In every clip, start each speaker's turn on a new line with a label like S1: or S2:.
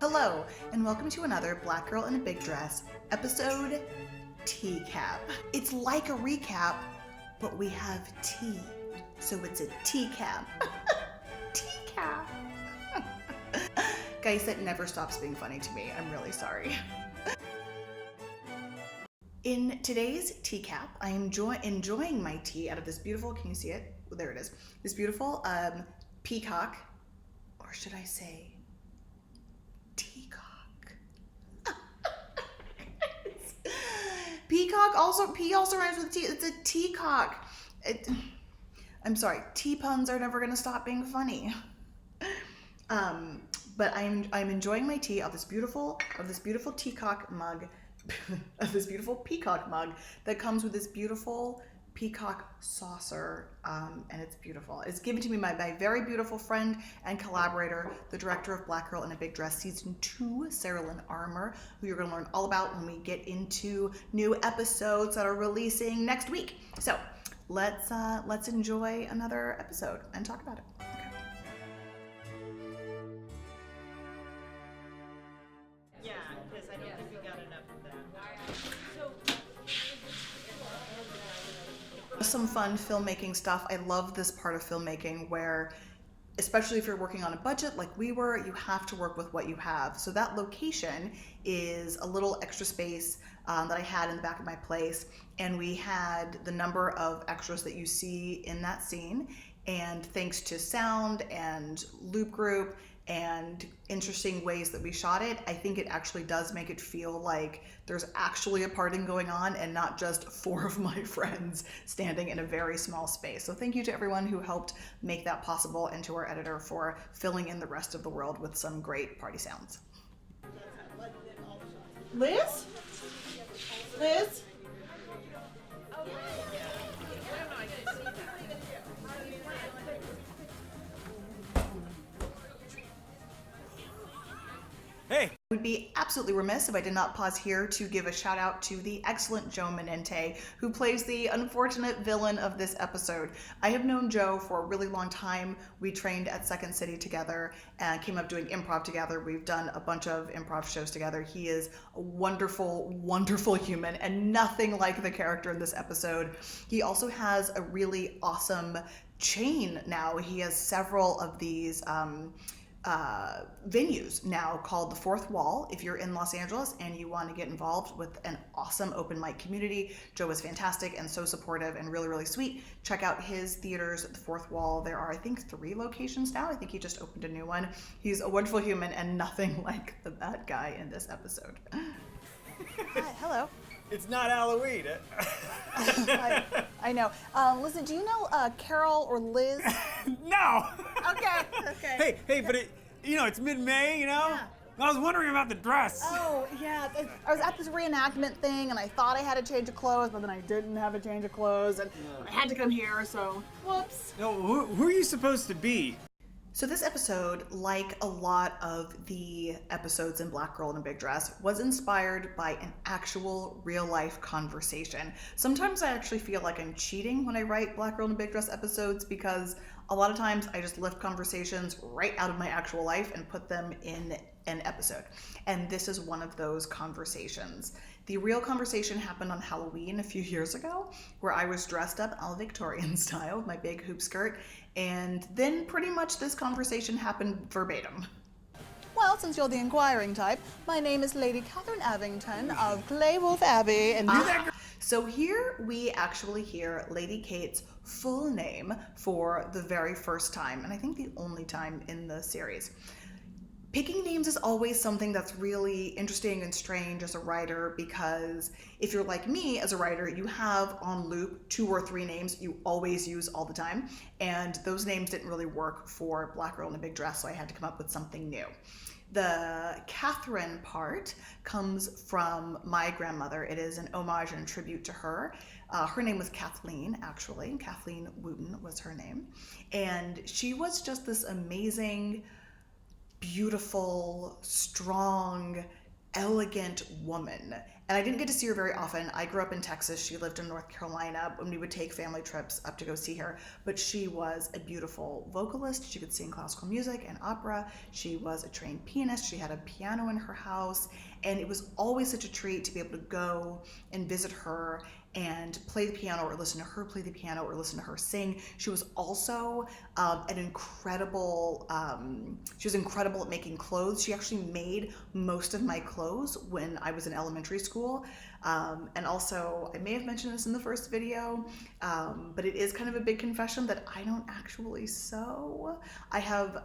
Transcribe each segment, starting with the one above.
S1: Hello, and welcome to another Black Girl in a Big Dress, episode Teacap. It's like a recap, but we have tea, so it's a teacap. Teacap. Guys, that never stops being funny to me. I'm really sorry. In today's teacap, I am enjoying my tea out of this beautiful, can you see it? Oh, there it is. This beautiful peacock, or should I say teacock? Peacock also, P also rhymes with T. It's a teacock. I'm sorry, tea puns are never gonna stop being funny. But I'm enjoying my tea out of this beautiful teacock mug, of this beautiful peacock mug that comes with this beautiful peacock saucer, and it's beautiful. It's given to me by my very beautiful friend and collaborator, the director of Black Girl in a Big Dress Season 2, Sarah Lynn Armour, who you're going to learn all about when we get into new episodes that are releasing next week. So let's enjoy another episode and talk about it. Okay.
S2: Yeah, because I don't think we got enough of that.
S1: Some fun filmmaking stuff. I love this part of filmmaking where, especially if you're working on a budget like we were, you have to work with what you have. So that location is a little extra space that I had in the back of my place, and we had the number of extras that you see in that scene, and thanks to sound and loop group and interesting ways that we shot it, I think it actually does make it feel like there's actually a parting going on and not just 4 of my friends standing in a very small space. So thank you to everyone who helped make that possible, and to our editor for filling in the rest of the world with some great party sounds. Liz? Liz?
S3: Hey!
S1: I would be absolutely remiss if I did not pause here to give a shout out to the excellent Joe Entei, who plays the unfortunate villain of this episode. I have known Joe for a really long time. We trained at Second City together and came up doing improv together. We've done a bunch of improv shows together. He is a wonderful, wonderful human and nothing like the character in this episode. He also has a really awesome chain now. He has several of these venues now called The Fourth Wall. If you're in Los Angeles and you want to get involved with an awesome open mic community, Joe is fantastic and so supportive and really, really sweet. Check out his theaters at The Fourth Wall. There are, I think, 3 locations now. I think he just opened a new one. He's a wonderful human and nothing like the bad guy in this episode. Hi, hello.
S3: It's not Halloween.
S1: I know. Listen, do you know Carol or Liz?
S3: No!
S1: Okay.
S3: Hey, but it's mid-May,
S1: Yeah.
S3: I was wondering about the dress.
S1: Oh, yeah. I was at this reenactment thing, and I thought I had a change of clothes, but then I didn't have a change of clothes, and I had to come here, so whoops.
S3: No, who are you supposed to be?
S1: So this episode, like a lot of the episodes in Black Girl in a Big Dress, was inspired by an actual real-life conversation. Sometimes I actually feel like I'm cheating when I write Black Girl in a Big Dress episodes, because a lot of times I just lift conversations right out of my actual life and put them in an episode. And this is one of those conversations. The real conversation happened on Halloween a few years ago, where I was dressed up all Victorian style with my big hoop skirt, and then pretty much this conversation happened verbatim. Well, since you're the inquiring type, my name is Lady Catherine Avington of Claywolf Abbey, and so here we actually hear Lady Kate's full name for the very first time, and I think the only time in the series. Picking names is always something that's really interesting and strange as a writer, because if you're like me as a writer, you have on loop 2 or 3 names you always use all the time, and those names didn't really work for Black Girl in a Big Dress, so I had to come up with something new. The Catherine part comes from my grandmother. It is an homage and tribute to her. Her name was Kathleen, actually. Kathleen Wooten was her name. And she was just this amazing, beautiful, strong, elegant woman. And I didn't get to see her very often. I grew up in Texas. She lived in North Carolina, and we would take family trips up to go see her. But she was a beautiful vocalist. She could sing classical music and opera. She was a trained pianist. She had a piano in her house. And it was always such a treat to be able to go and visit her and play the piano, or listen to her play the piano, or listen to her sing. She was also an incredible, she was incredible at making clothes. She actually made most of my clothes when I was in elementary school. And also, I may have mentioned this in the first video, but it is kind of a big confession that I don't actually sew. I have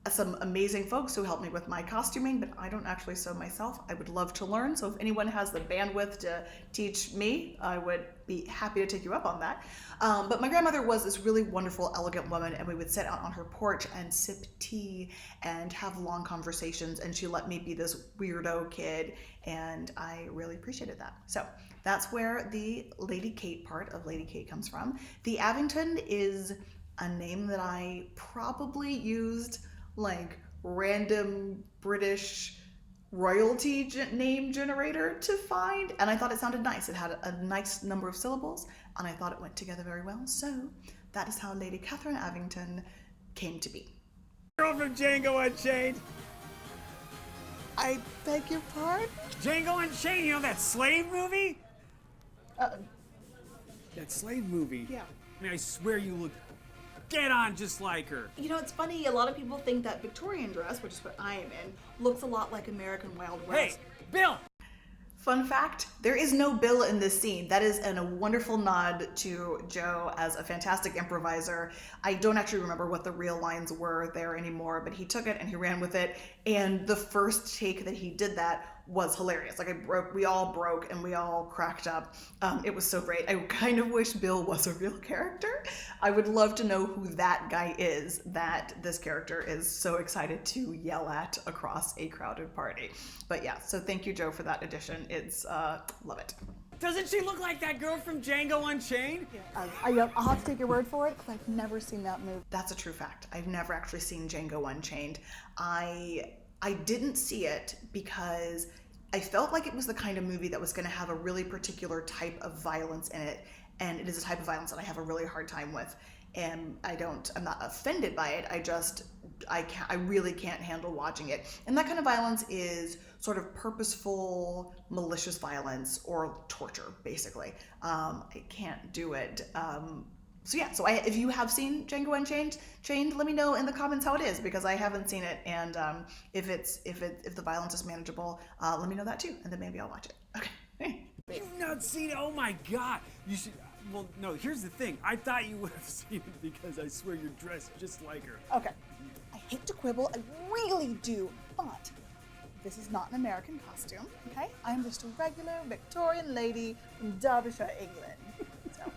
S1: some amazing folks who help me with my costuming, but I don't actually sew myself. I would love to learn, so if anyone has the bandwidth to teach me, I would be happy to take you up on that. But my grandmother was this really wonderful, elegant woman, and we would sit out on her porch and sip tea and have long conversations, and she let me be this weirdo kid, and I really appreciated that. So that's where the Lady Kate part of Lady Kate comes from. The Avington is a name that I probably used like random British royalty name generator to find, and I thought it sounded nice. It had a nice number of syllables, and I thought it went together very well. So that is how Lady Catherine Avington came to be.
S3: Girl from Django Unchained.
S1: I beg your pardon?
S3: Django Unchained, you know that slave movie? That slave movie?
S1: Yeah.
S3: I mean, I swear you look dead on just like her.
S1: You know, it's funny, a lot of people think that Victorian dress, which is what I am in, looks a lot like American Wild West.
S3: Hey, Bill!
S1: Fun fact, there is no Bill in this scene. That is a wonderful nod to Joe as a fantastic improviser. I don't actually remember what the real lines were there anymore, but he took it and he ran with it. And the first take that he did that was hilarious. Like we all broke and we all cracked up. It was so great. I kind of wish Bill was a real character. I would love to know who that guy is that this character is so excited to yell at across a crowded party. But yeah, so thank you, Joe, for that addition. It's, love it.
S3: Doesn't she look like that girl from Django Unchained?
S4: I'll have to take your word for it because I've never seen that movie.
S1: That's a true fact. I've never actually seen Django Unchained. I didn't see it because I felt like it was the kind of movie that was going to have a really particular type of violence in it, and it is a type of violence that I have a really hard time with. And I'm not offended by it. I really can't handle watching it. And that kind of violence is sort of purposeful, malicious violence or torture, basically. I can't do it. So yeah, so if you have seen Django Unchained, let me know in the comments how it is, because I haven't seen it, and if the violence is manageable, let me know that too, and then maybe I'll watch it. Okay.
S3: You've not seen it? Oh my God! You should. Well, no. Here's the thing. I thought you would have seen it because I swear you're dressed just like her.
S4: Okay, I hate to quibble, I really do, but this is not an American costume, okay? I'm just a regular Victorian lady from Derbyshire, England. So,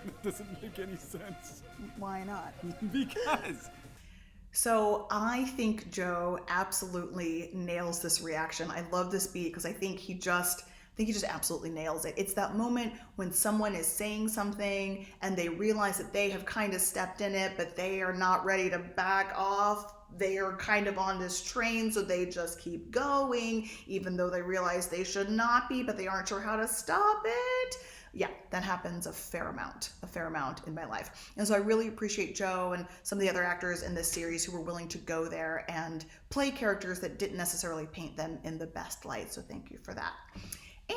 S3: It doesn't make any sense.
S4: why not?
S3: Because.
S1: So I think Joe absolutely nails this reaction. I love this beat because I think he just absolutely nails it. It's that moment when someone is saying something and they realize that they have kind of stepped in it, but they are not ready to back off. They are kind of on this train, so they just keep going, even though they realize they should not be, but they aren't sure how to stop it. Yeah, that happens a fair amount in my life. And so I really appreciate Joe and some of the other actors in this series who were willing to go there and play characters that didn't necessarily paint them in the best light. So thank you for that.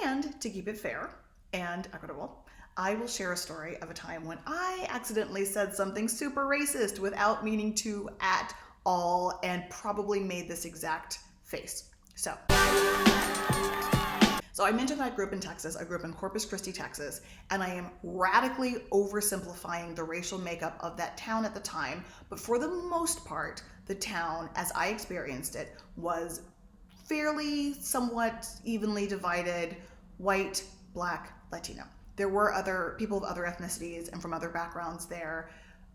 S1: And to keep it fair and equitable, I will share a story of a time when I accidentally said something super racist without meaning to at all, and probably made this exact face. So I mentioned I grew up in Texas. I grew up in Corpus Christi, Texas, and I am radically oversimplifying the racial makeup of that town at the time. But for the most part, the town, as I experienced it, was fairly somewhat evenly divided, white, black, Latino. There were other people of other ethnicities and from other backgrounds there.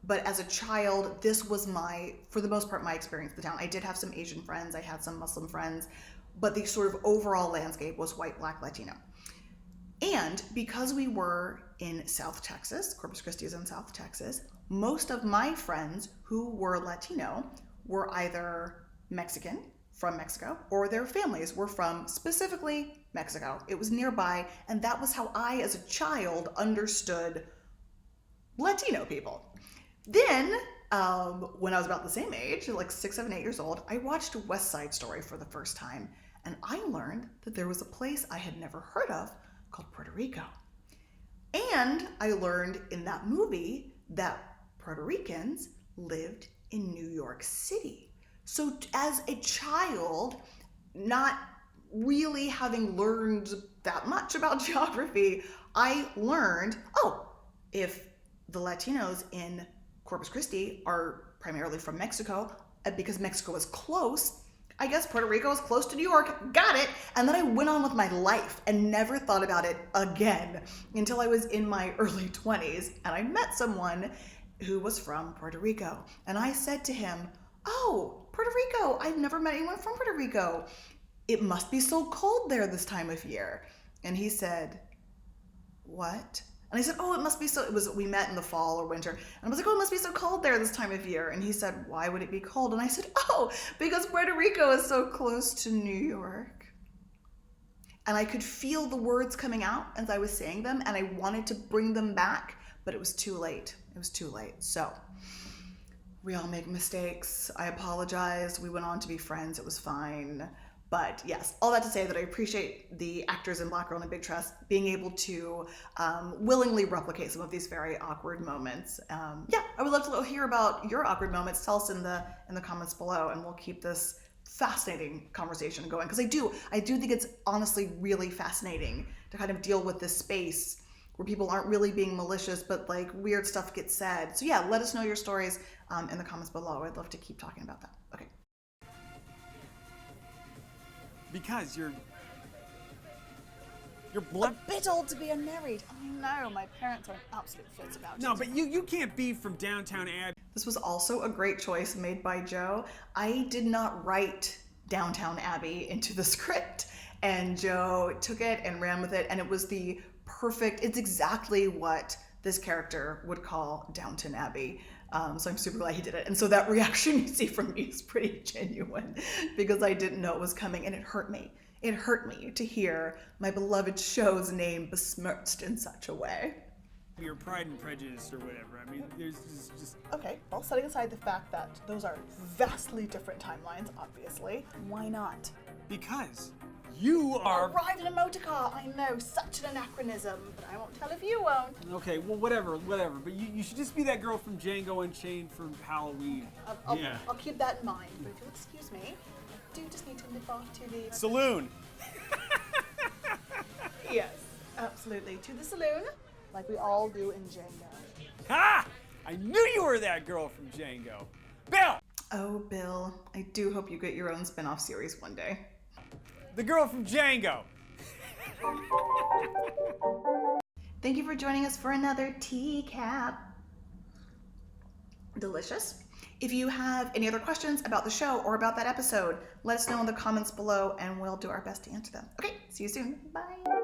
S1: But as a child, this was for the most part, my experience with the town. I did have some Asian friends, I had some Muslim friends, but the sort of overall landscape was white, black, Latino. And because we were in South Texas, Corpus Christi is in South Texas, most of my friends who were Latino were either Mexican, from Mexico or their families were from specifically Mexico. It was nearby, and that was how I, as a child, understood Latino people. Then, when I was about the same age, like 6, 7, 8 years old, I watched West Side Story for the first time, and I learned that there was a place I had never heard of called Puerto Rico. And I learned in that movie that Puerto Ricans lived in New York City. So as a child, not really having learned that much about geography, I learned, oh, if the Latinos in Corpus Christi are primarily from Mexico, because Mexico is close, I guess Puerto Rico is close to New York. Got it. And then I went on with my life and never thought about it again until I was in my early 20s and I met someone who was from Puerto Rico. And I said to him, oh, Puerto Rico, I've never met anyone from Puerto Rico. It must be so cold there this time of year. And he said, what? And I said, oh, it must be so, we met in the fall or winter. And I was like, oh, it must be so cold there this time of year. And he said, why would it be cold? And I said, oh, because Puerto Rico is so close to New York. And I could feel the words coming out as I was saying them, and I wanted to bring them back, but it was too late. It was too late. So we all make mistakes. I apologize. We went on to be friends. It was fine. But yes, all that to say that I appreciate the actors in Black Girl in a Big Dress being able to willingly replicate some of these very awkward moments. Yeah, I would love to hear about your awkward moments. Tell us in the comments below, and we'll keep this fascinating conversation going, because I do think it's honestly really fascinating to kind of deal with this space where people aren't really being malicious, but like weird stuff gets said. So yeah, let us know your stories in the comments below. I'd love to keep talking about that. Okay.
S3: Because you're blood.
S4: A bit old to be unmarried. I know, my parents are in absolute fits about it.
S3: No, but you can't be from Downtown Abbey.
S1: This was also a great choice made by Joe. I did not write Downtown Abbey into the script, and Joe took it and ran with it, and it was the perfect, it's exactly what this character would call Downton Abbey. So I'm super glad he did it. And so that reaction you see from me is pretty genuine, because I didn't know it was coming, and it hurt me. It hurt me to hear my beloved show's name besmirched in such a way.
S3: Your Pride and Prejudice or whatever. I mean, there's just...
S4: Okay, well, setting aside the fact that those are vastly different timelines, obviously, why not?
S3: Because you are...
S4: Arrived in a motor car! I know, such an anachronism, but I won't tell if you won't.
S3: Okay, well, whatever. But you should just be that girl from Django Unchained from Halloween.
S4: I'll keep that in mind, but if you'll excuse me, I do just need to nip off to the...
S3: Saloon!
S4: Yes, absolutely. To the saloon, like we all do in Django.
S3: Ha! I knew you were that girl from Django. Bill!
S1: Oh, Bill, I do hope you get your own spin-off series one day.
S3: The girl from Django.
S1: Thank you for joining us for another TCAP. Delicious. If you have any other questions about the show or about that episode, let us know in the comments below and we'll do our best to answer them. Okay, see you soon. Bye.